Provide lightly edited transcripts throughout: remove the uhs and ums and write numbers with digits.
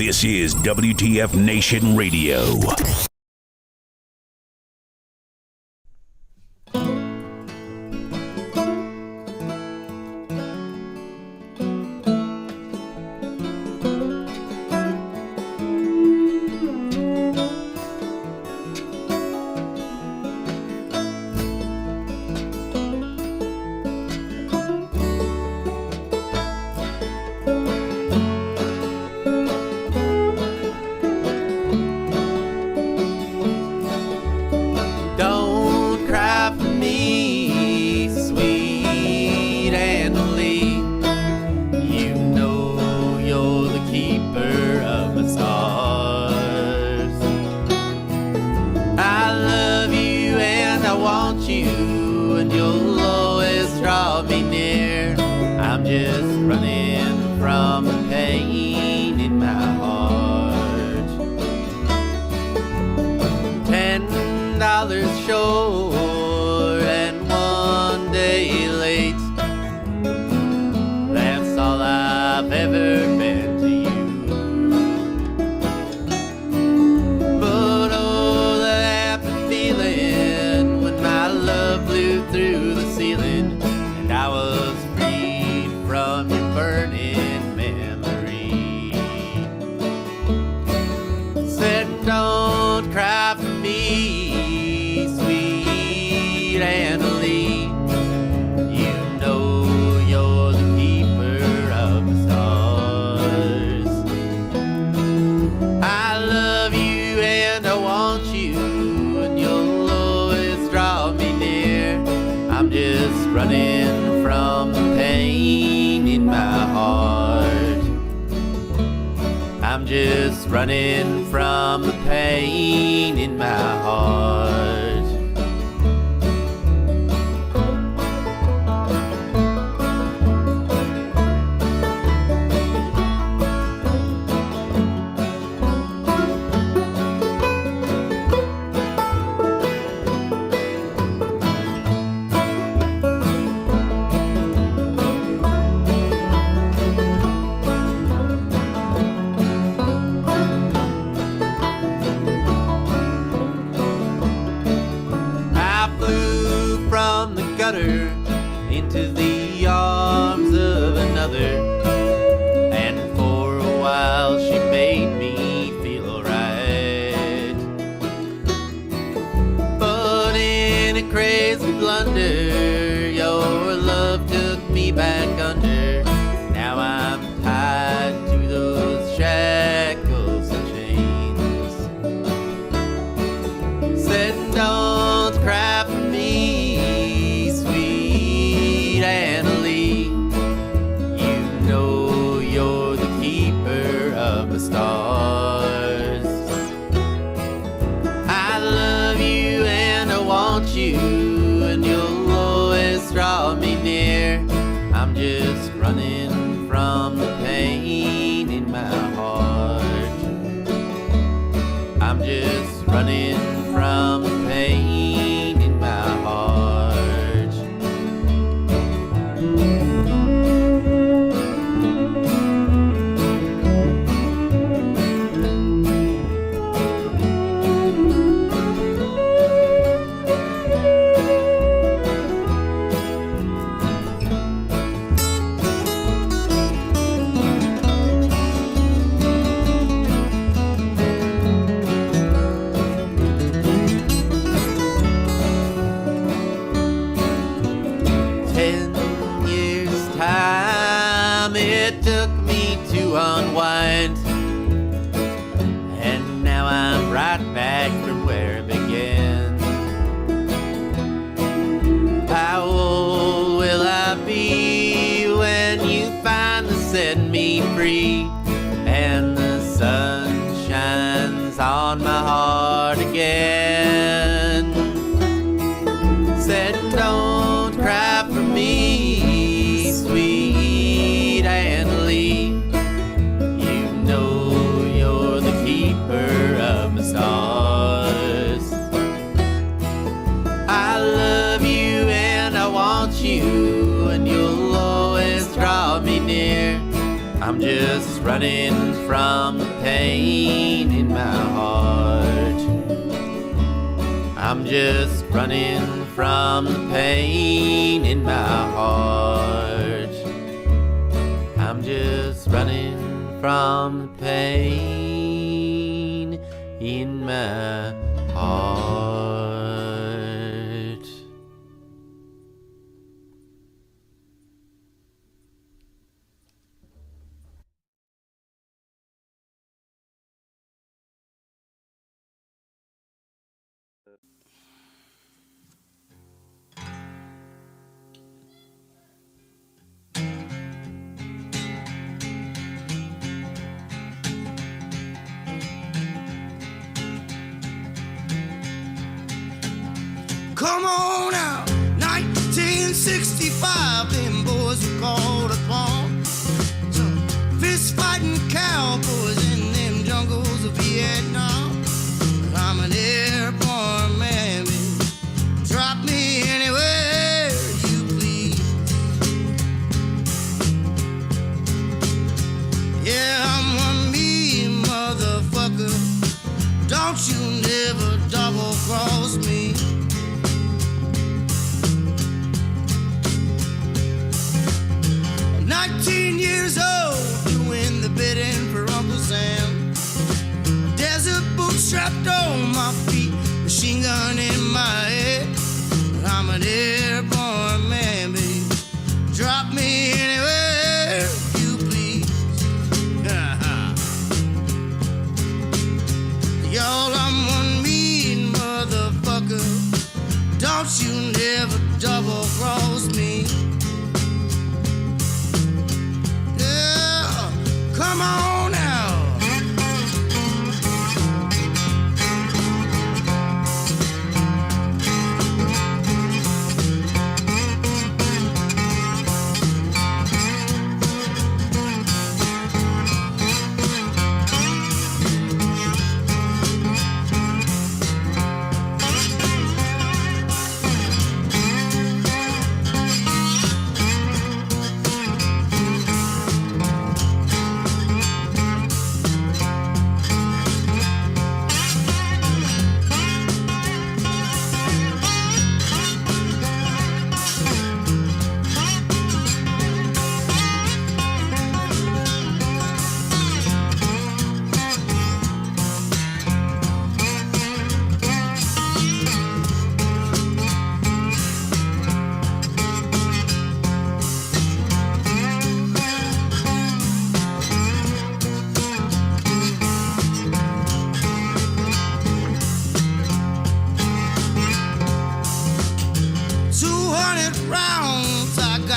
This is WTF Nation Radio. Running from the pain in my heart. Into the arms of another, and for a while she made me feel alright. But in a crazy blunder, your love took me back under. Now I'm tied to those shackles and chains. Said don't cry for me, stars. I love you and I want you, and you'll always draw me near. I'm just running from the pain in my heart. I'm just running from the pain in my heart. just running from the pain in my heart. I'm just running from the pain in my heart. I'm just running from the pain in my heart. Come on out, 1965, them boys were called upon. Some fist fighting cowboys in them jungles of Vietnam. I'm an airborne man, baby. Drop me anywhere you please. Yeah, I'm one mean motherfucker. Don't you never double cross me. 19 years old, doing the bidding for Uncle Sam. Desert boots strapped on my feet, machine gun in my head. I'm an airborne man, baby. Drop me anywhere you please. Y'all, I'm one mean motherfucker. Don't you never double cross me. Come on now.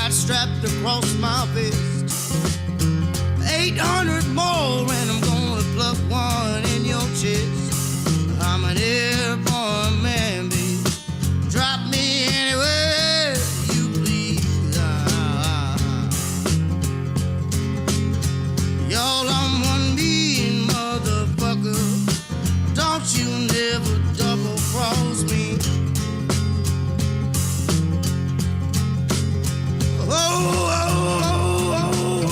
Strapped across my vest, 800 more, and I'm gonna pluck one in your chest. I'm an airborne man, baby. Drop me anywhere you please. Y'all, I'm one mean motherfucker. Don't you never double cross me. Oh, oh, oh, oh, oh.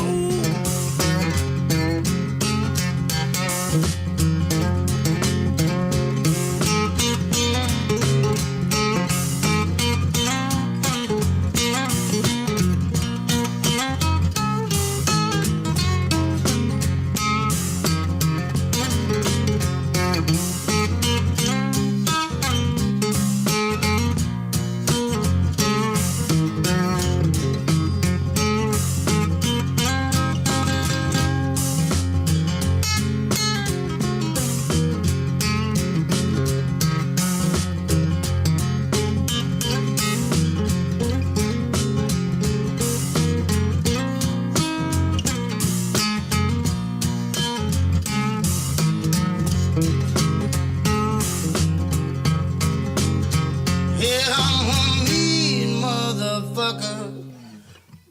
Yeah, I'm a mean motherfucker.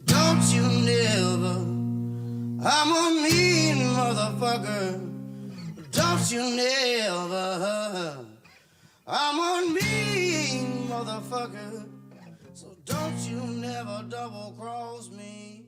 Don't you never. I'm a mean motherfucker. Don't you never. I'm a mean motherfucker. So don't you never double cross me.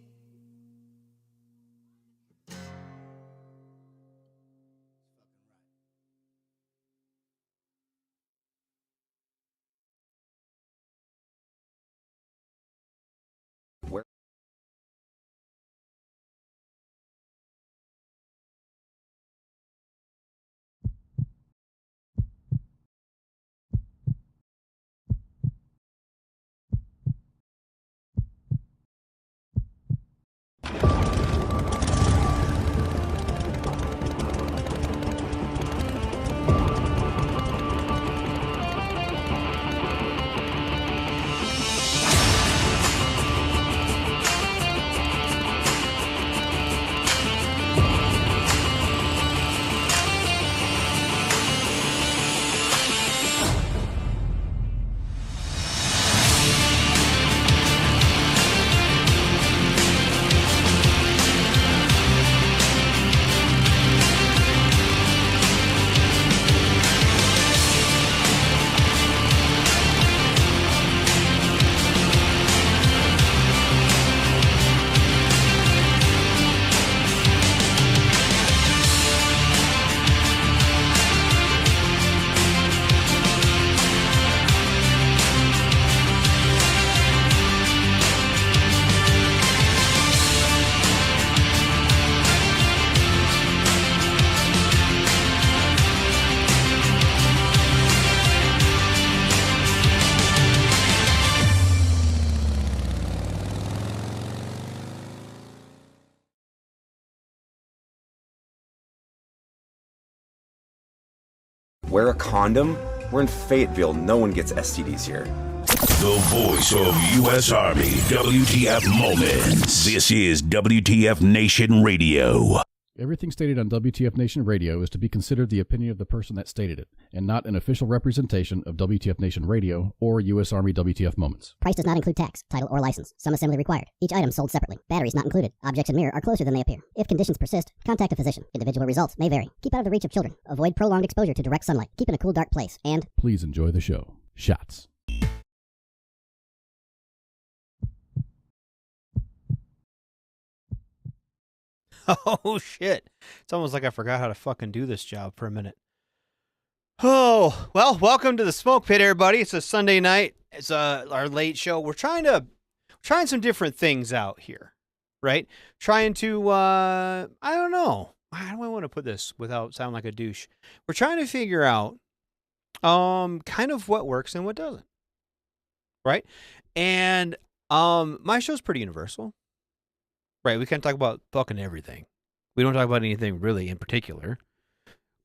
Wear a condom. We're in Fayetteville. No one gets STDs here. The voice of U.S. Army, WTF Moments. This is WTF Nation Radio. Everything stated on WTF Nation Radio is to be considered the opinion of the person that stated it, and not an official representation of WTF Nation Radio or U.S. Army WTF Moments. Price does not include tax, title, or license. Some assembly required. Each item sold separately. Batteries not included. Objects in mirror are closer than they appear. If conditions persist, contact a physician. Individual results may vary. Keep out of the reach of children. Avoid prolonged exposure to direct sunlight. Keep in a cool, dark place. And please enjoy the show. Shots. Oh, shit. It's almost like I forgot how to fucking do this job for a minute. Oh, well, welcome to the Smoke Pit, everybody. It's a Sunday night. It's our late show. We're trying some different things out here, right? Trying to, I don't know. How do I want to put this without sounding like a douche? We're trying to figure out kind of what works and what doesn't, right? And my show's pretty universal. Right, we can't talk about fucking everything. We don't talk about anything really in particular.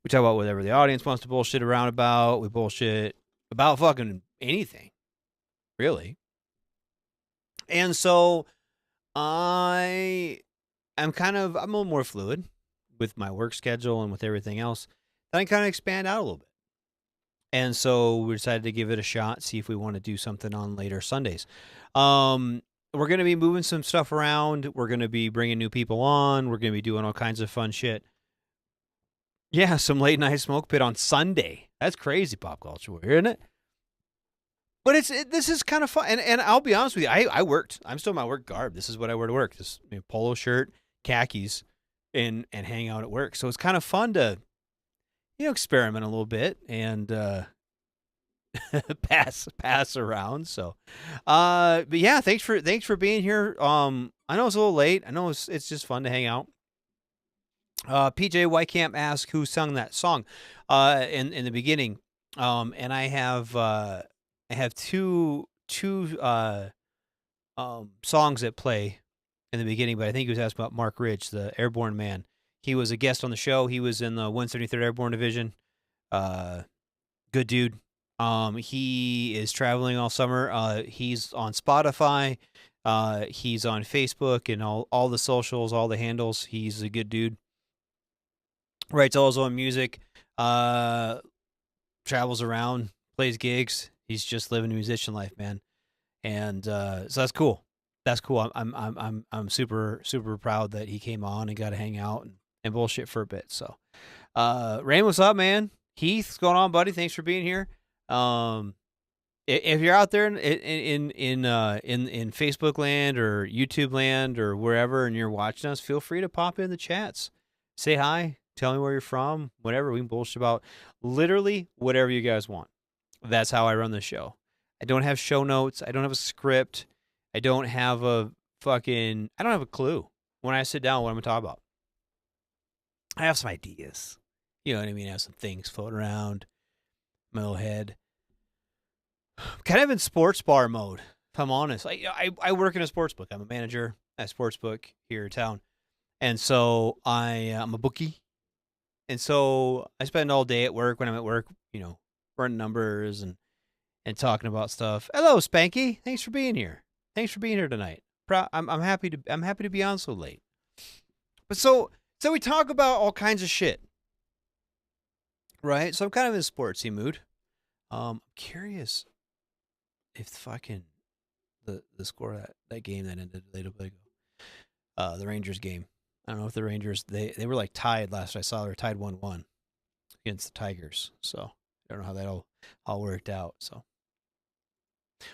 We talk about whatever the audience wants to bullshit around about. We bullshit about fucking anything, really. And so I'm a little more fluid with my work schedule and with everything else. Then I kind of expand out a little bit. And so we decided to give it a shot, see if we want to do something on later Sundays. We're going to be moving some stuff around. We're going to be bringing new people on. We're going to be doing all kinds of fun shit. Yeah, some late night Smoke Pit on Sunday. That's crazy pop culture, isn't it? But this is kind of fun. And I'll be honest with you, I worked. I'm still in my work garb. This is what I wear to work. This polo shirt, khakis, and hang out at work. So it's kind of fun to, experiment a little bit and pass around. So but yeah, thanks for being here. I know it's a little late. I know it's just fun to hang out. PJ Whitecamp asked who sung that song in the beginning. And I have two songs that play in the beginning, but I think he was asking about Mark Ridge, the airborne man. He was a guest on the show. He was in the 173rd Airborne Division. Good dude. He is traveling all summer. He's on Spotify. He's on Facebook and all the socials, all the handles. He's a good dude. Writes all his own music. Travels around, plays gigs. He's just living a musician life, man. And so that's cool. That's cool. I'm super proud that he came on and got to hang out and bullshit for a bit. So, Rain, what's up, man? Heath, what's going on, buddy? Thanks for being here. If you're out there in Facebook land or YouTube land or wherever, and you're watching us, feel free to pop in the chats, say hi, tell me where you're from, whatever. We can bullshit about literally whatever you guys want. That's how I run the show. I don't have show notes. I don't have a script. I don't have a clue when I sit down what I'm going to talk about. I have some ideas. You know what I mean? I have some things floating around my little head. I'm kind of in sports bar mode, if I'm honest. I work in a sports book. I'm a manager at a sports book here in town. And so I'm a bookie. And so I spend all day at work when I'm at work, running numbers and talking about stuff. Hello, Spanky. Thanks for being here. Thanks for being here tonight. I'm happy to be on so late. But so we talk about all kinds of shit. Right? So I'm kind of in a sportsy mood. I'm curious if fucking the score of that game that ended a little bit ago. The Rangers game. I don't know if the Rangers they were like tied last I saw. They were tied 1-1 against the Tigers. So I don't know how that all worked out. So,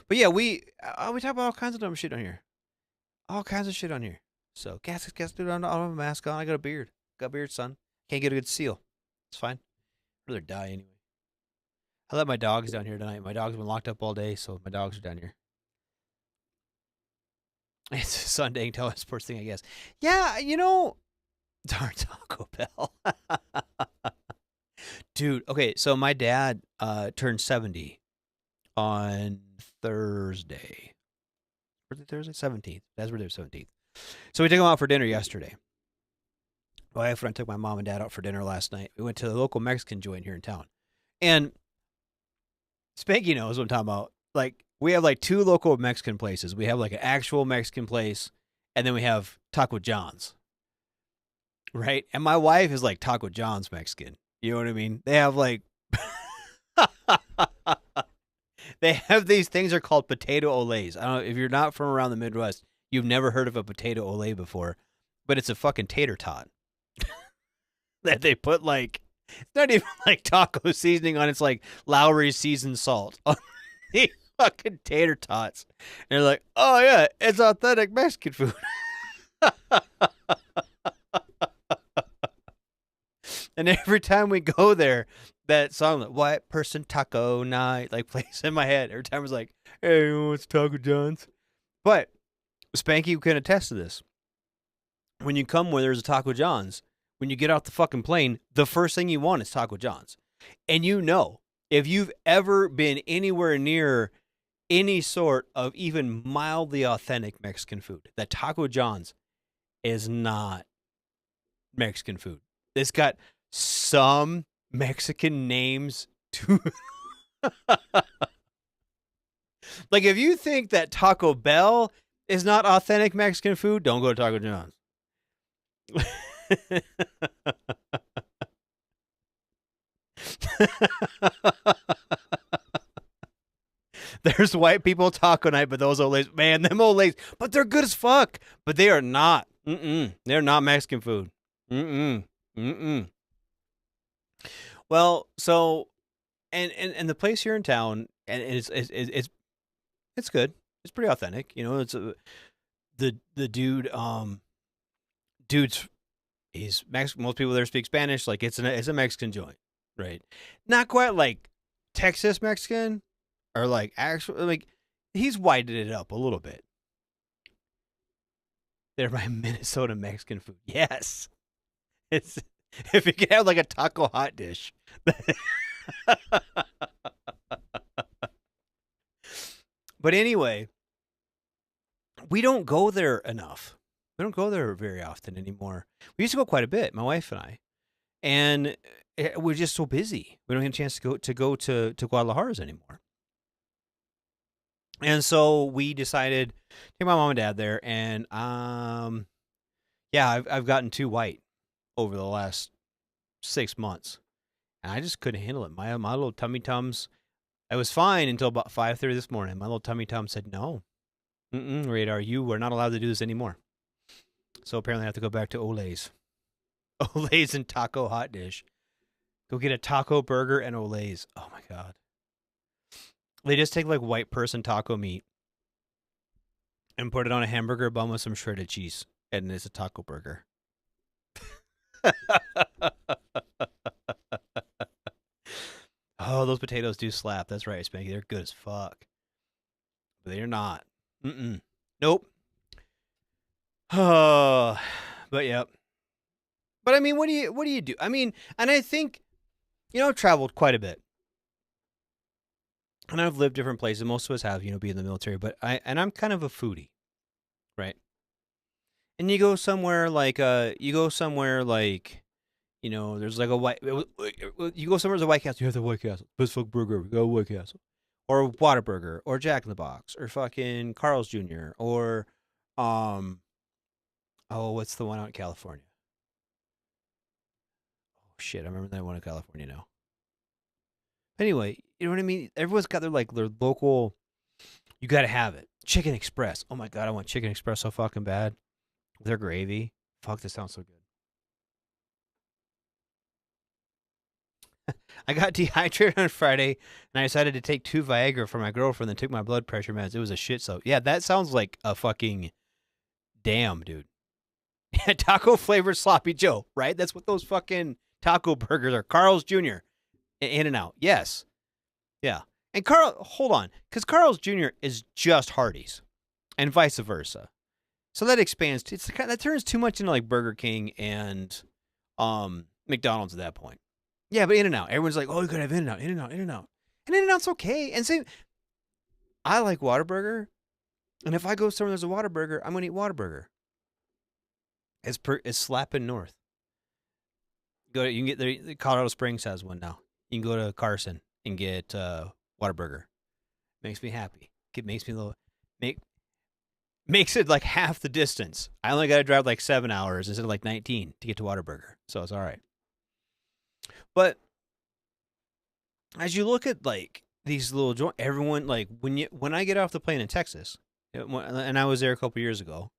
but yeah, we talk about all kinds of dumb shit on here. All kinds of shit on here. So gas dude, I don't have a mask on. I got a beard. Got a beard, son. Can't get a good seal. It's fine. I'd rather die anyway. I let my dogs down here tonight. My dog's been locked up all day, so my dogs are down here. It's a Sunday telesports thing, I guess. Yeah, darn Taco Bell. Dude, okay, so my dad turned 70 on Thursday. Thursday? 17th. That's where they're 17th. So we took him out for dinner yesterday. My wife and I took my mom and dad out for dinner last night. We went to the local Mexican joint here in town. And Spanky knows what I'm talking about. Like, we have like 2 local Mexican places. We have like an actual Mexican place, and then we have Taco John's. Right? And my wife is like Taco John's Mexican. You know what I mean? They have like they have these things are called potato olays. I don't know if you're not from around the Midwest, you've never heard of a potato olay before, but it's a fucking tater tot that they put like, it's not even like taco seasoning on, it's like Lowry's seasoned salt on these fucking tater tots. And they're like, oh yeah, it's authentic Mexican food. And every time we go there, that song, like, white person taco night, like plays in my head. Every time I was like, hey, it's Taco John's. But Spanky can attest to this. When you come where there's a Taco John's, when you get off the fucking plane, the first thing you want is Taco John's. And you know, if you've ever been anywhere near any sort of even mildly authentic Mexican food, that Taco John's is not Mexican food. It's got some Mexican names to like, if you think that Taco Bell is not authentic Mexican food, don't go to Taco John's. There's white people taco night, but those Olays, man, them Olays, but they're good as fuck. But they are not. They're not Mexican food. Well, and the place here in town, and it's good. It's pretty authentic. You know, it's the dude. Dude's he's Mexican. Most people there speak Spanish. Like, it's a Mexican joint, right? Not quite like Texas Mexican, or like actual, like, he's widened it up a little bit. They're my Minnesota Mexican food. Yes, it's if you can have like a taco hot dish. But anyway, we don't go there enough. We don't go there very often anymore. We used to go quite a bit, my wife and I, and we're just so busy. We don't get a chance to go to Guadalajara's anymore. And so we decided to take my mom and dad there, and yeah, I've gotten too white over the last 6 months, and I just couldn't handle it. My little tummy tums. I was fine until about 5:30 this morning. My little tummy tum said, "No, Radar, you are not allowed to do this anymore." So apparently I have to go back to Olays. Olays and taco hot dish. Go get a taco burger and Olays. Oh my God. They just take like white person taco meat and put it on a hamburger bun with some shredded cheese. And it's a taco burger. Oh, those potatoes do slap. That's right, Spanky. They're good as fuck. But they're not. Nope. Oh, but yep. But I mean, what do you do? I mean, and I think, you know, I've traveled quite a bit. And I've lived different places. Most of us have, you know, being in the military, but I'm kind of a foodie, right? And you go somewhere like, you know, there's like you go somewhere there's a White Castle. You have the White Castle. Best fuck burger. Go White Castle. Or Whataburger. Or Jack in the Box. Or fucking Carl's Jr. Or, oh, what's the one out in California? Oh, shit. I remember that one in California now. Anyway, you know what I mean? Everyone's got their local, you got to have it. Chicken Express. Oh my God, I want Chicken Express so fucking bad. Their gravy. Fuck, this sounds so good. I got dehydrated on Friday, and I decided to take 2 Viagra for my girlfriend and took my blood pressure meds. It was a shit show. Yeah, that sounds like a fucking damn, dude. Taco flavored sloppy Joe, right? That's what those fucking taco burgers are. Carl's Jr. In and out. Yes. Yeah. And hold on, because Carl's Jr. is just Hardee's, and vice versa. So that expands. That turns too much into like Burger King and McDonald's at that point. Yeah, but In-N-Out. Everyone's like, oh, you could have In-N-Out, In-N-Out, In-N-Out. And In-N-Out's okay. And same, I like Whataburger. And if I go somewhere there's a Whataburger, I'm going to eat Whataburger. It's slapping north. You can get there. Colorado Springs has one now. You can go to Carson and get Whataburger. Makes me happy. It makes me a little makes it like half the distance. I only got to drive like 7 hours instead of like 19 to get to Whataburger, so it's all right. But as you look at like these little joints, everyone like when I get off the plane in Texas, and I was there a couple years ago,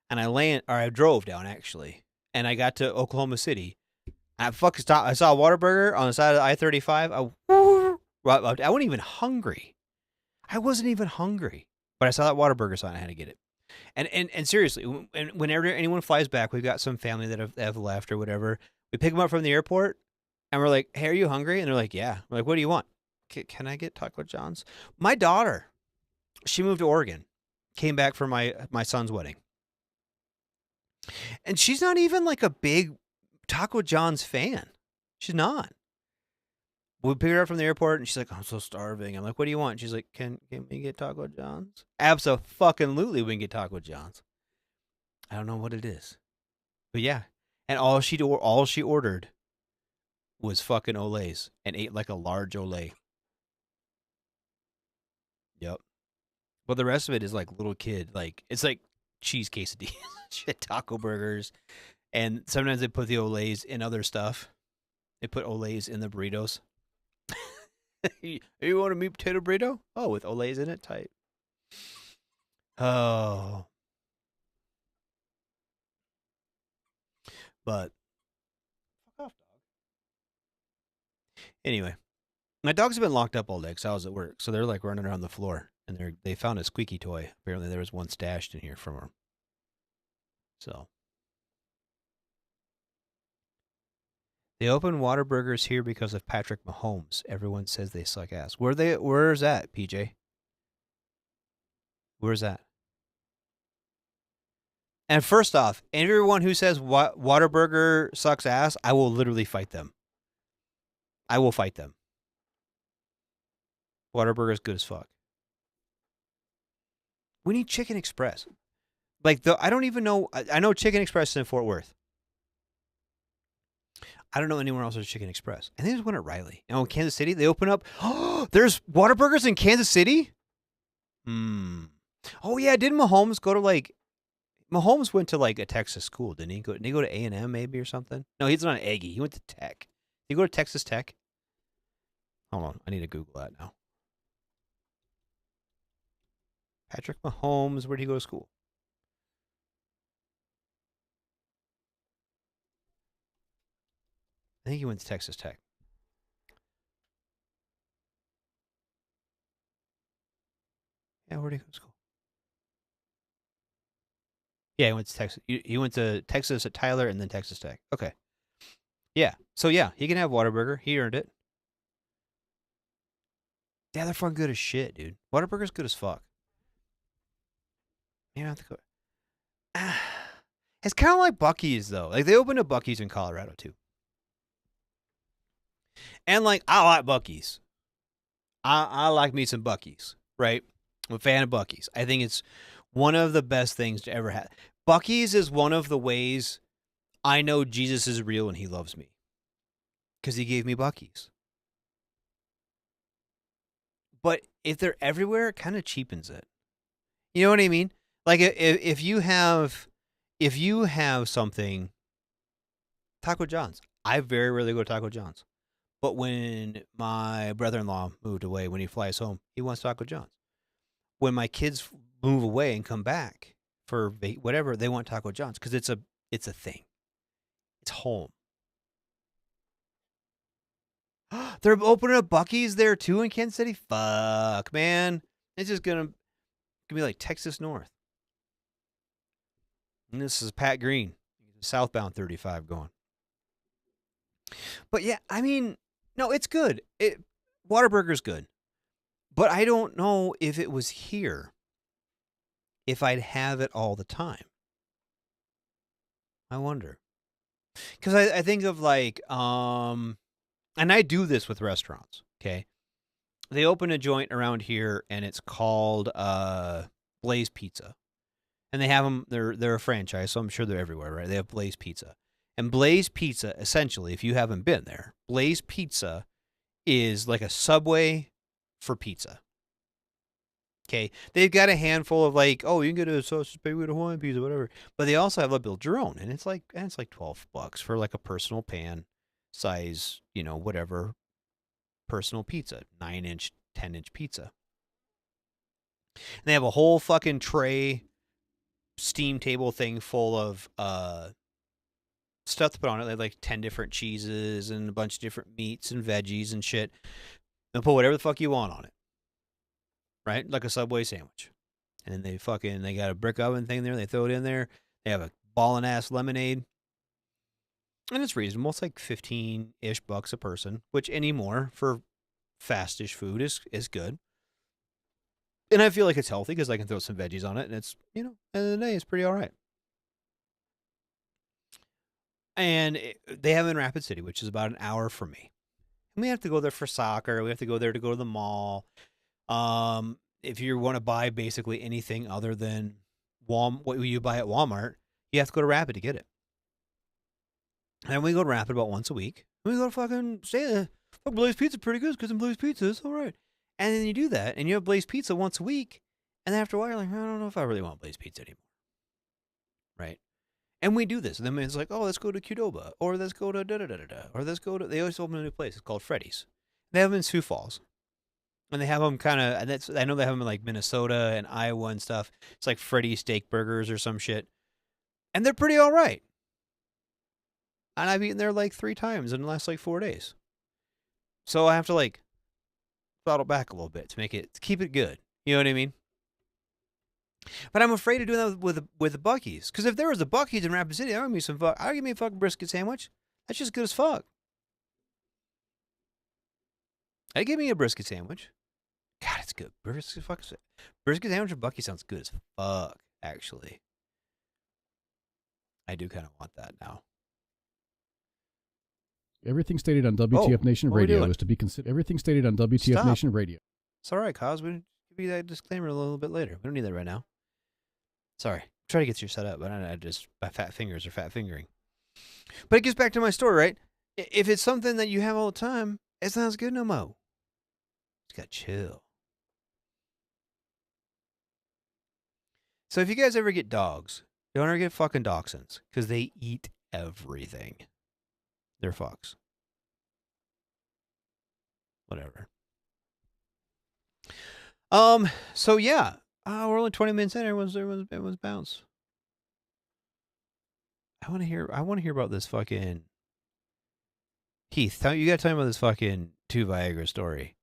and I drove down actually, and I got to Oklahoma City. I fucking stopped. I saw Whataburger on the side of the I-35. I wasn't even hungry. But I saw that Whataburger sign. I had to get it. And seriously, whenever anyone flies back, we've got some family that have left or whatever. We pick them up from the airport, and we're like, "Hey, are you hungry?" And they're like, "Yeah." We're like, "What do you want?" Can I get Taco John's? My daughter, she moved to Oregon, came back for my son's wedding, and she's not even like a big Taco John's fan. She's not. We picked her up from the airport, and she's like, "I'm so starving." I'm like, "What do you want?" She's like, "Can we get Taco John's?" Abso-fucking-lutely, we can get Taco John's. I don't know what it is, but yeah. And all she ordered was fucking Olays and ate like a large Olay. Yep. But the rest of it is like little kid, like it's like cheese quesadillas, shit, taco burgers, and sometimes they put the Olays in other stuff. They put Olays in the burritos. You want a meat potato burrito? Oh, with Olays in it? Tight. Oh. But fuck off, dog. Anyway, my dogs have been locked up all day because I was at work. So they're like running around the floor, and they found a squeaky toy. Apparently there was one stashed in here from her. So they opened Whataburgers here because of Patrick Mahomes. Everyone says they suck ass. Where's that, PJ? Where's that? And first off, everyone who says Whataburger sucks ass, I will literally fight them. I will fight them. Whataburger is good as fuck. We need Chicken Express. Like, I don't even know. I know Chicken Express is in Fort Worth. I don't know anywhere else there's Chicken Express. I think there's one at Riley. Now in Kansas City, they open up. Oh, there's Whataburgers in Kansas City? Oh, yeah. Didn't Mahomes go to like. Mahomes went to like a Texas school, didn't he? Did he go to A&M maybe or something? No, he's not an Aggie. He went to Tech. Did he go to Texas Tech? Hold on. I need to Google that now. Patrick Mahomes, where did he go to school? I think he went to Texas Tech. Yeah, where did he go to school? Yeah, he went to Texas. He went to Texas at Tyler and then Texas Tech. Okay. Yeah. So, yeah, he can have Whataburger. He earned it. Yeah, they're fucking good as shit, dude. Whataburger's good as fuck. You don't have to go. It's kind of like Buc-ee's, though. Like, they opened a Buc-ee's in Colorado, too. And, like, I like Buc-ee's. I like me some Buc-ee's, right? I'm a fan of Buc-ee's. I think it's one of the best things to ever have. Buc-ee's is one of the ways I know Jesus is real and he loves me. Because he gave me Buc-ee's. But if they're everywhere, it kind of cheapens it. You know what I mean? Like if you have something, Taco John's. I very rarely go to Taco John's. But when my brother-in-law moved away, when he flies home, he wants Taco John's. When my kids move away and come back for whatever, they want Taco John's because it's a thing. It's home. They're opening up Buc-ee's there too in Kansas City. Fuck, man, it's just gonna be like Texas North. And this is Pat Green, southbound 35 going. But yeah, I mean, no, it's good. Whataburger's good. But I don't know if it was here, if I'd have it all the time. I wonder. Because I think of like, and I do this with restaurants, okay? They open a joint around here, and it's called Blaze Pizza. And they have them, they're a franchise, so I'm sure they're everywhere, right? They have Blaze Pizza. And Blaze Pizza, essentially, if you haven't been there, Blaze Pizza is like a Subway for pizza. Okay, they've got a handful of like, oh, you can get a sausage baked with a Hawaiian pizza, whatever. But they also have a build your own, and it's like $12 for like a personal pan size, whatever personal pizza, 9-inch, 10-inch pizza. And they have a whole fucking tray, steam table thing full of stuff to put on it. They have like 10 different cheeses and a bunch of different meats and veggies and shit, and put whatever the fuck you want on it. Right? Like a Subway sandwich. And then they got a brick oven thing there. They throw it in there. They have a ballin' ass lemonade. And it's reasonable. It's like 15-ish bucks a person, which anymore for fast-ish food is good. And I feel like it's healthy because I can throw some veggies on it. And it's, at the end of the day, it's pretty all right. And they have it in Rapid City, which is about an hour from me. And we have to go there for soccer. We have to go there to go to the mall. If you want to buy basically anything other than what you buy at Walmart, you have to go to Rapid to get it. And we go to Rapid about once a week. And we go to fucking stay there. Fuck, Blaze Pizza pretty good because Blaze Pizza is all right. And then you do that, and you have Blaze Pizza once a week, and then after a while, you're like, I don't know if I really want Blaze Pizza anymore. Right? And we do this. And then it's like, oh, let's go to Qdoba, or let's go to da-da-da-da-da, or let's go to, they always open a new place. It's called Freddy's. They have them in Sioux Falls. And they have them kind of, I know they have them in like Minnesota and Iowa and stuff. It's like Freddy's Steak Burgers or some shit. And they're pretty all right. And I've eaten there like 3 times in the last like 4 days. So I have to like throttle back a little bit to keep it good. You know what I mean? But I'm afraid of doing that with the Buc-ee's. Because if there was a Buc-ee's in Rapid City, I'll give me a fucking brisket sandwich. That's just good as fuck. I'd give me a brisket sandwich. God, it's good. Brisket sandwich at Buc-ee sounds good as fuck, actually. I do kind of want that now. Everything stated on WTF Nation Radio is to be considered. Everything stated on WTF Stop. Nation Radio. It's all right, Cos. We'll give you that disclaimer a little bit later. We don't need that right now. Sorry. Try to get you set up, but I just, my fat fingers are fat fingering. But it gets back to my story, right? If it's something that you have all the time, it's not as good no more. Just got chill. So if you guys ever get dogs, don't ever get fucking dachshunds, because they eat everything. They're fucks. Whatever. So yeah, we're only 20 minutes in. Everyone's bounced. I want to hear about this fucking Heath. You gotta tell me about this fucking 2 Viagra story.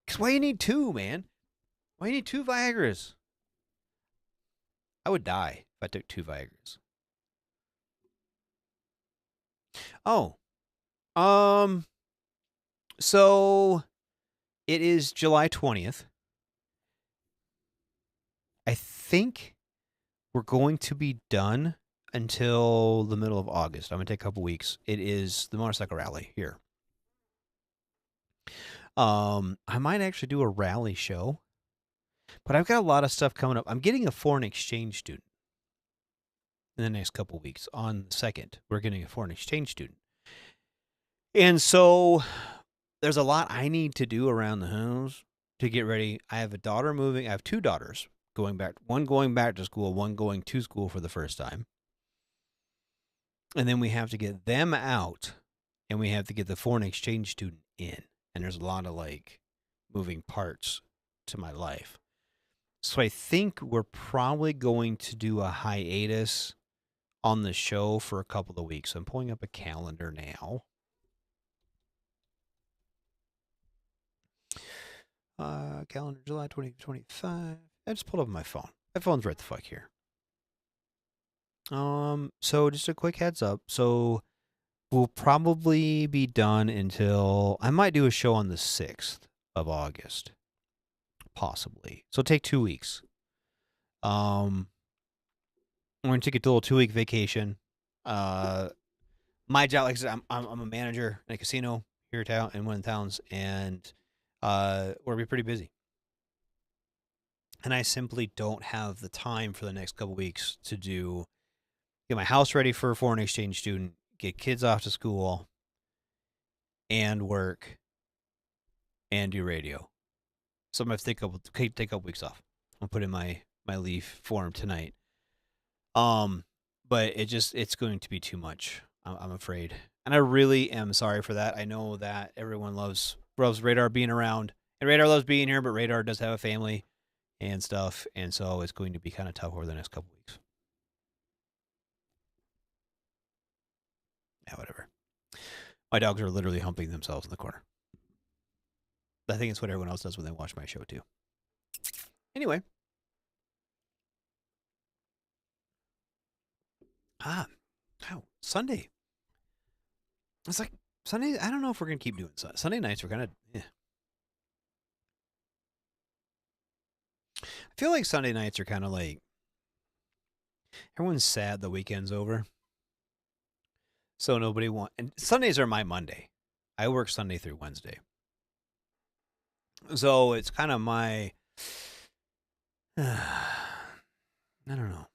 Cause why you need 2, man? Why you need 2 Viagras? I would die if I took 2 Viagras. Oh. So it is July 20th. I think we're going to be done until the middle of August. I'm going to take a couple weeks. It is the motorcycle rally here. I might actually do a rally show, but I've got a lot of stuff coming up. I'm getting a foreign exchange student in the next couple weeks. On the 2nd, we're getting a foreign exchange student. And so there's a lot I need to do around the house to get ready. I have a daughter moving. I have 2 daughters going back. One going back to school, one going to school for the first time. And then we have to get them out, and we have to get the foreign exchange student in. And there's a lot of like moving parts to my life. So I think we're probably going to do a hiatus on the show for a couple of weeks. I'm pulling up a calendar now. Calendar July 2025. I just pulled up my phone. My phone's right the fuck here. So just a quick heads up. So we'll probably be done until, I might do a show on the 6th of August. Possibly. So take 2 weeks. We're going to take a little 2-week vacation. My job, like I said, I'm a manager in a casino here in one of the towns, and we're going to be pretty busy. And I simply don't have the time for the next couple weeks to get my house ready for a foreign exchange student, get kids off to school, and work, and do radio. So I'm gonna take a couple weeks off. I'll put in my leave form tonight. But it's going to be too much. I'm afraid, and I really am sorry for that. I know that everyone loves Radar being around, and Radar loves being here, but Radar does have a family and stuff, and so it's going to be kind of tough over the next couple weeks. Yeah, whatever. My dogs are literally humping themselves in the corner. I think it's what everyone else does when they watch my show too. Anyway. Sunday. It's like Sunday. I don't know if we're gonna keep doing Sunday nights. We're kind of. I feel like Sunday nights are kind of like everyone's sad the weekend's over, so nobody and Sundays are my Monday. I work Sunday through Wednesday, so it's kind of my. I don't know.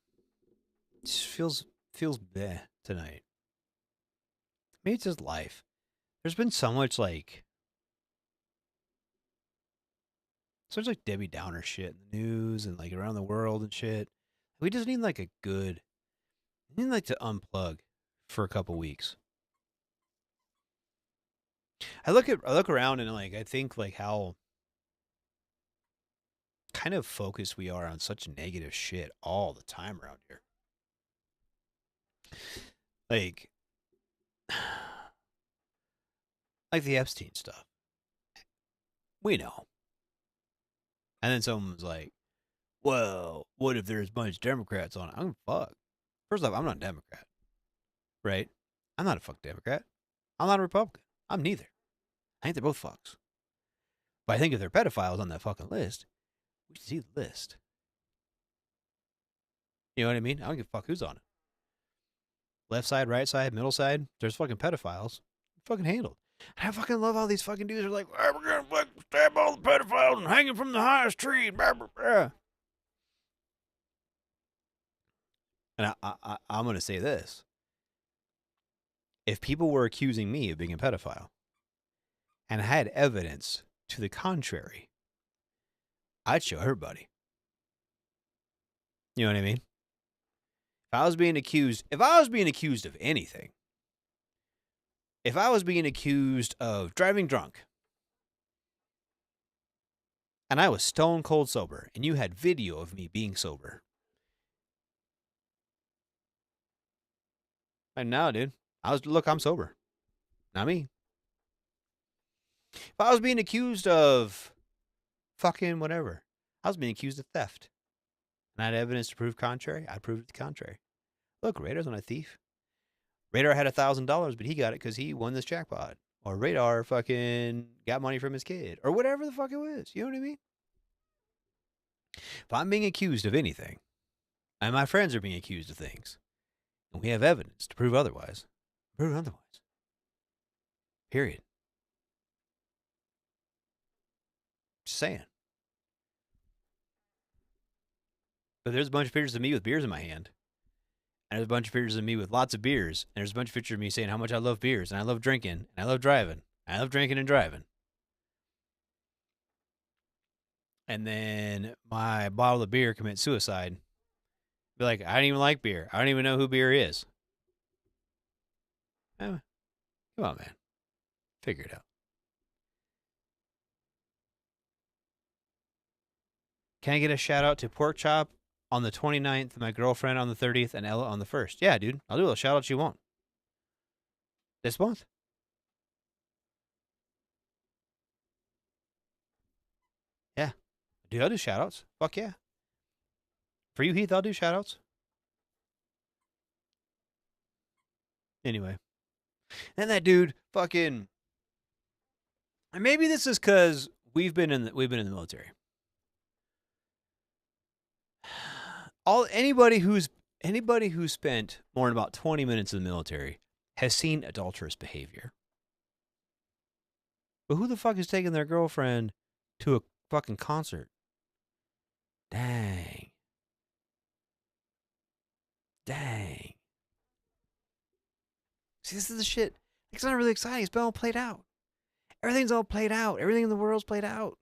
It just feels bleh tonight. Maybe it's just life. There's been so much Debbie Downer shit in the news and like around the world and shit. We just need like we need like to unplug for a couple weeks. I look around and like I think like how kind of focused we are on such negative shit all the time around here. Like the Epstein stuff. We know. And then someone was like, well, what if there's a bunch of Democrats on it? I'm fuck. First off, I'm not a Democrat. Right? I'm not a fuck Democrat. I'm not a Republican. I'm neither. I think they're both fucks. But I think if they're pedophiles on that fucking list, we should see the list. You know what I mean? I don't give a fuck who's on it. Left side, right side, middle side. There's fucking pedophiles. Fucking handled. And I fucking love all these fucking dudes who are like, we're gonna fucking stab all the pedophiles and hang them from the highest tree. Blah, blah, blah. And I'm gonna say this. If people were accusing me of being a pedophile and had evidence to the contrary, I'd show everybody. You know what I mean? If I was being accused of anything, if I was being accused of driving drunk and I was stone cold sober and you had video of me being sober. And now, dude, I'm sober. Not me. If I was being accused of fucking whatever, I was being accused of theft. And I had evidence to prove contrary, I'd prove it the contrary. Look, Radar's not a thief. Radar had $1,000, but he got it because he won this jackpot. Or Radar fucking got money from his kid. Or whatever the fuck it was. You know what I mean? If I'm being accused of anything, and my friends are being accused of things, and we have evidence to prove otherwise, prove otherwise. Period. Just saying. But there's a bunch of pictures of me with beers in my hand. And there's a bunch of pictures of me with lots of beers. And there's a bunch of pictures of me saying how much I love beers. And I love drinking. And I love driving. I love drinking and driving. And then my bottle of beer commits suicide. Be like, I don't even like beer. I don't even know who beer is. Come on, man. Figure it out. Can I get a shout out to Pork Chop on the 29th, my girlfriend on the 30th, and Ella on the 1st? Yeah, dude. I'll do all the shout outs you want. This month. Yeah. Dude, I'll do shout outs. Fuck yeah. For you, Heath, I'll do shout outs. Anyway. And that dude fucking. And maybe this is because we've been in the military. Anybody who's spent more than about 20 minutes in the military has seen adulterous behavior. But who the fuck is taking their girlfriend to a fucking concert? Dang. See, this is the shit. It's not really exciting. It's been all played out. Everything's all played out. Everything in the world's played out.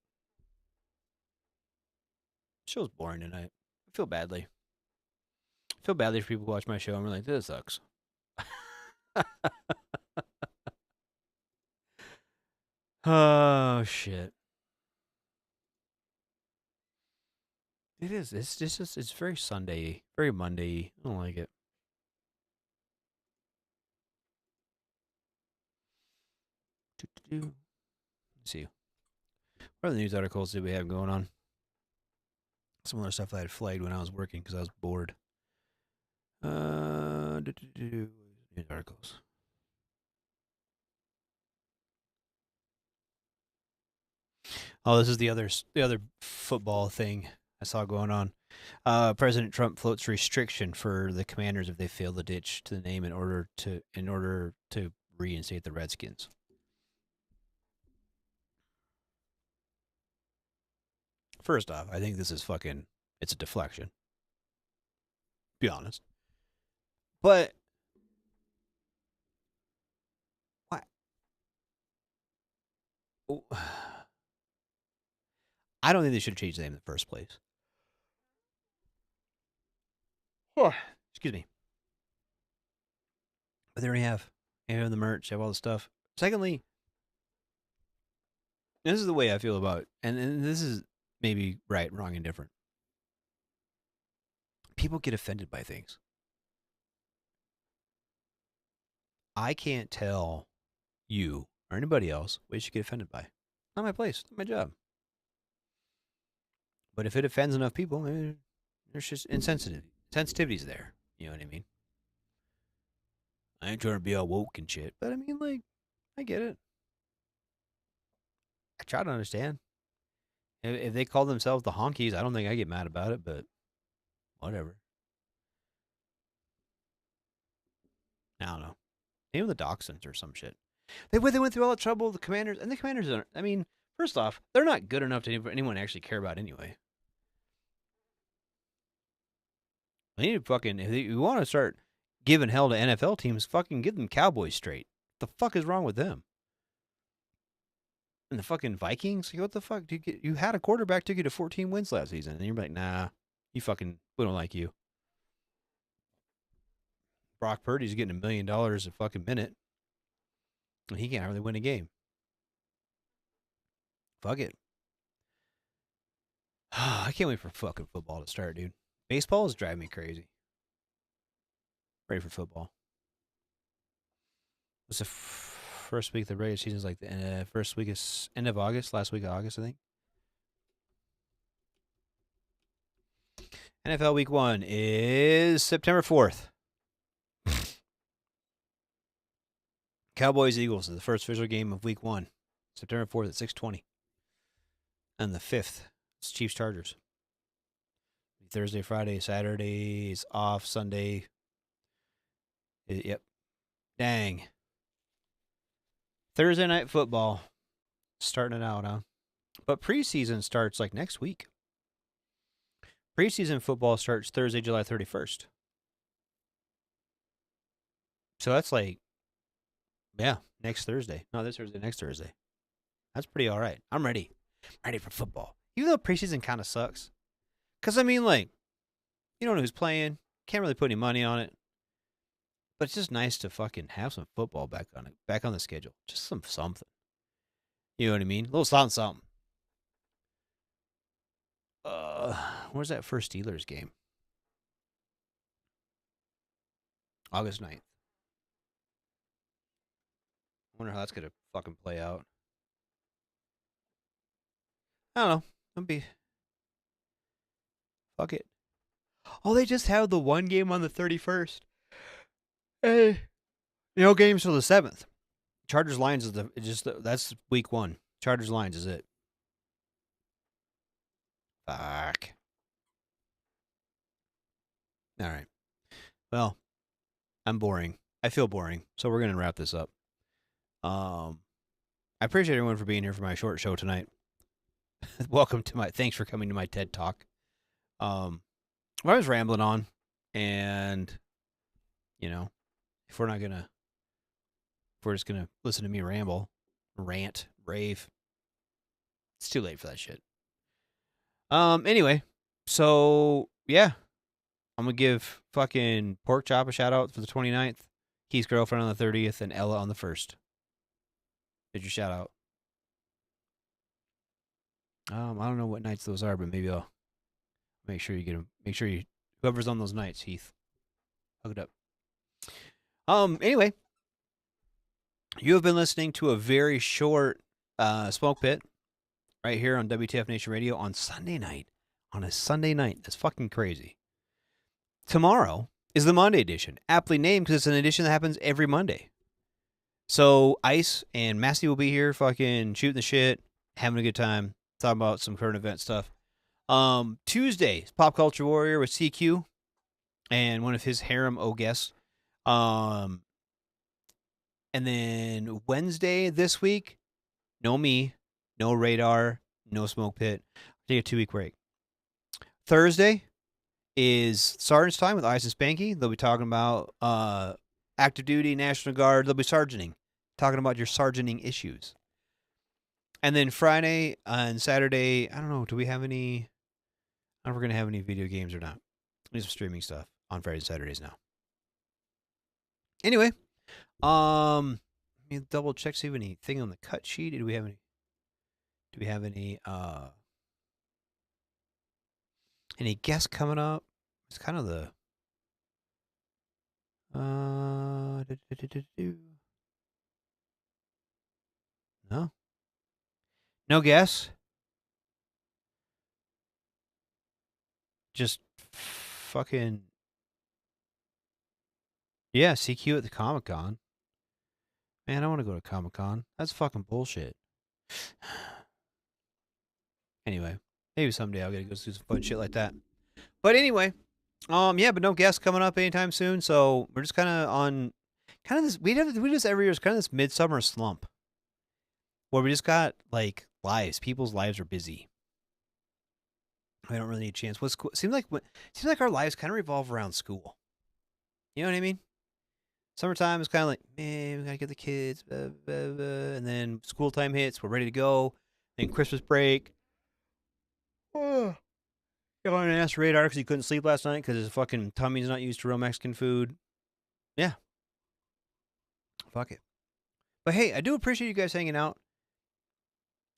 Show's boring tonight. I feel badly. I feel badly for people who watch my show and we're like, this sucks. Oh, shit. It is. It's very Sunday, very Monday. I don't like it. Let's see. What other news articles did we have going on? Some other stuff that I had flagged when I was working because I was bored. News articles. Oh, this is the other football thing I saw going on. President Trump floats restriction for the Commanders if they fail to ditch to the name in order to reinstate the Redskins. First off, I think this is it's a deflection. Be honest. But why? Oh, I don't think they should have changed the name in the first place. Oh, excuse me. But they already have. They have the merch, have all the stuff. Secondly, this is the way I feel about it, and this is maybe right, wrong, and different. People get offended by things. I can't tell you or anybody else what you should get offended by. Not my place, not my job. But if it offends enough people, maybe there's just sensitivity's there. You know what I mean? I ain't trying to be all woke and shit, but I mean, like, I get it. I try to understand. If they call themselves the honkies, I don't think I get mad about it, but whatever. I don't know. Maybe the Dachshunds or some shit. They went through all the trouble, the Commanders, and the Commanders aren't, I mean, first off, they're not good enough to anyone actually care about anyway. They need to if you want to start giving hell to NFL teams, fucking give them Cowboys straight. What the fuck is wrong with them? And the fucking Vikings? What the fuck? You had a quarterback took you to 14 wins last season, and you're like, nah, we don't like you. Brock Purdy's getting $1 million a fucking minute, and he can't hardly win a game. Fuck it. I can't wait for fucking football to start, dude. Baseball is driving me crazy. Ready for football. It's the first week of the regular season is like the first week is end of August, last week of August, I think. NFL Week 1 is September 4th. Cowboys-Eagles is the first official game of Week 1. September 4th at 6:20. And the 5th, it's Chiefs-Chargers. Thursday, Friday, Saturday is off. Sunday. Yep. Dang. Thursday night football. Starting it out, huh? But preseason starts like next week. Preseason football starts Thursday, July 31st. So that's like, yeah, next Thursday. No, this Thursday, next Thursday. That's pretty all right. I'm ready. I'm ready for football. Even though preseason kind of sucks. Because, I mean, like, you don't know who's playing. Can't really put any money on it. But it's just nice to fucking have some football back on the schedule. Just something. You know what I mean? A little something. Where's that first Steelers game? August 9th. I wonder how that's going to fucking play out. I don't know. Fuck it. Oh, they just have the one game on the 31st. Hey. No games till the 7th. Chargers Lions is that's week 1. Chargers Lions is it. Fuck. All right. Well, I'm boring. I feel boring. So we're going to wrap this up. I appreciate everyone for being here for my short show tonight. Thanks for coming to my TED Talk. I was rambling on, and, you know, if we're just going to listen to me ramble, rant, rave. It's too late for that shit. Anyway, so yeah, I'm gonna give fucking Pork Chop a shout out for the 29th, Keith's girlfriend on the 30th, and Ella on the 1st. Did your shout out? I don't know what nights those are, but maybe I'll make sure you get them. Make sure you, whoever's on those nights, Heath, hook it up. Anyway, you have been listening to a very short Smoke Pit right here on WTF Nation Radio on Sunday night. On a Sunday night. That's fucking crazy. Tomorrow is the Monday edition, aptly named because it's an edition that happens every Monday. So Ice and Massey will be here fucking shooting the shit, having a good time, talking about some current event stuff. Tuesday, Pop Culture Warrior with CQ and one of his harem guests. And then Wednesday this week, no me, no Radar, no Smoke Pit. Take a 2-week break. Thursday is Sergeant's Time with Ice and Spanky. They'll be talking about active duty, National Guard. They'll be sergeanting, talking about your sergeanting issues. And then Friday and Saturday, I don't know, do we have any? I don't know if we're going to have any video games or not. We have some streaming stuff on Fridays and Saturdays now. Anyway, let me double check, see if anything on the cut sheet. Do we have any guests coming up? It's kind of the no guests. Just fucking yeah, CQ at the Comic-Con. Man, I want to go to Comic-Con. That's fucking bullshit. Anyway, maybe someday I'll get to go do some fun shit like that. But anyway, yeah, but no guests coming up anytime soon. So we're just kind of on this. We do this every year. It's kind of this midsummer slump where we just got like lives. People's lives are busy. I don't really need a chance. Seems like our lives kind of revolve around school. You know what I mean? Summertime is kind of like, man, we gotta get the kids, blah, blah, blah. And then school time hits. We're ready to go. Then Christmas break. Oh. You want to ask Radar because he couldn't sleep last night because his fucking tummy's not used to real Mexican food. Yeah. Fuck it. But hey, I do appreciate you guys hanging out.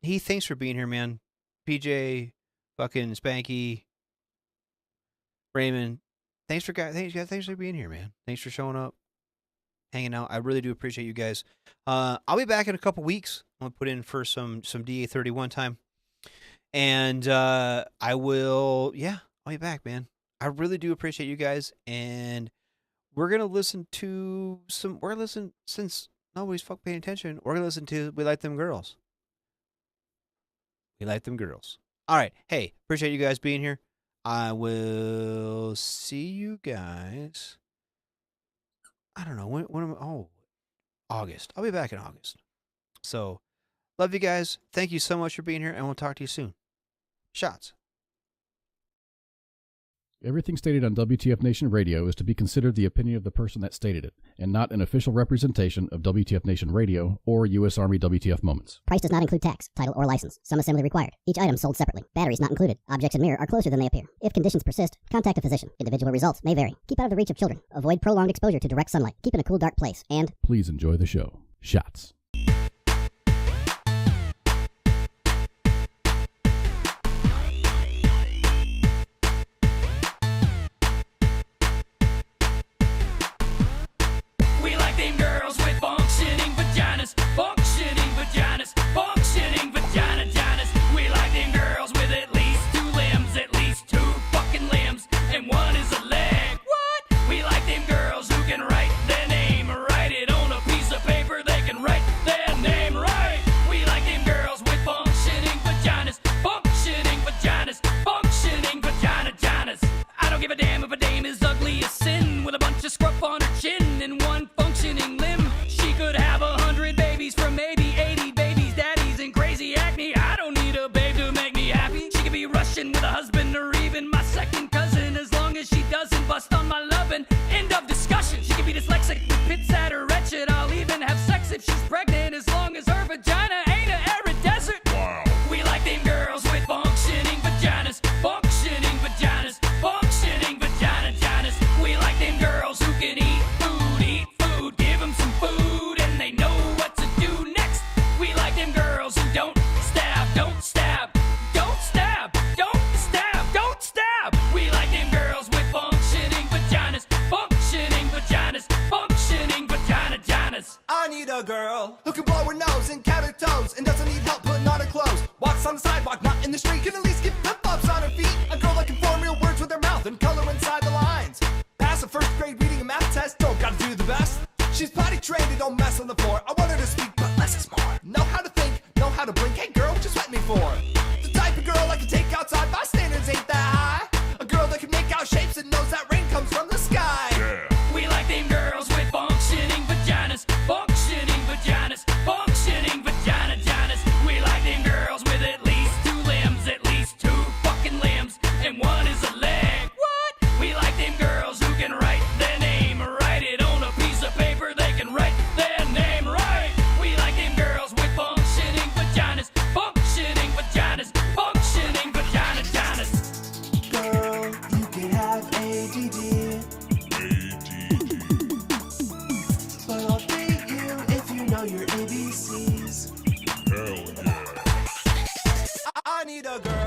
Heath, thanks for being here, man. PJ, fucking Spanky, Raymond, thanks for being here, man. Thanks for showing up, hanging out. I really do appreciate you guys. I'll be back in a couple weeks. I'm gonna put in for some DA31 time. And I'll be back, man. I really do appreciate you guys. And we're going to listen to since nobody's fucking paying attention, we're going to listen to We Like Them Girls. We Like Them Girls. All right. Hey, appreciate you guys being here. I will see you guys. I don't know. August. I'll be back in August. So, love you guys. Thank you so much for being here, and we'll talk to you soon. Shots. Everything stated on WTF Nation Radio is to be considered the opinion of the person that stated it, and not an official representation of WTF Nation Radio or U.S. Army WTF Moments. Price does not include tax, title, or license. Some assembly required. Each item sold separately. Batteries not included. Objects in mirror are closer than they appear. If conditions persist, contact a physician. Individual results may vary. Keep out of the reach of children. Avoid prolonged exposure to direct sunlight. Keep in a cool, dark place. And please enjoy the show. Shots. Write Don't stab, don't stab, don't stab, don't stab. We like them girls with functioning vaginas, functioning vaginas, functioning vagina-ginas. I need a girl who can blow her nose and count her toes and doesn't need help putting on her clothes. Walks on the sidewalk, not in the street, can at least get flip-flops on her feet. A girl that can form real words with her mouth and color inside the lines. Pass a first grade reading and math test, don't gotta do the best. She's potty trained and don't mess on the floor. I want her to speak, but less is more. Know how to think, know how to blink. Hey girl, what you sweat me for? The type of girl I can take outside, my standards ain't that high. A girl that can make out shapes and knows that rain comes from the sky. We like them girls with functioning vaginas, functioning vaginas, functioning vagina-ginas. We like them girls with at least 2 limbs, at least 2 fucking limbs, and 1 is a leg. What? We like them girls who can write their name, write it on a piece of paper, they can write their name right. We like them girls with functioning vaginas, functioning vaginas, functioning vagina-ginas. Girl, you can have ADD, but I'll date you if you know your ABCs. Hell yeah. I need a girl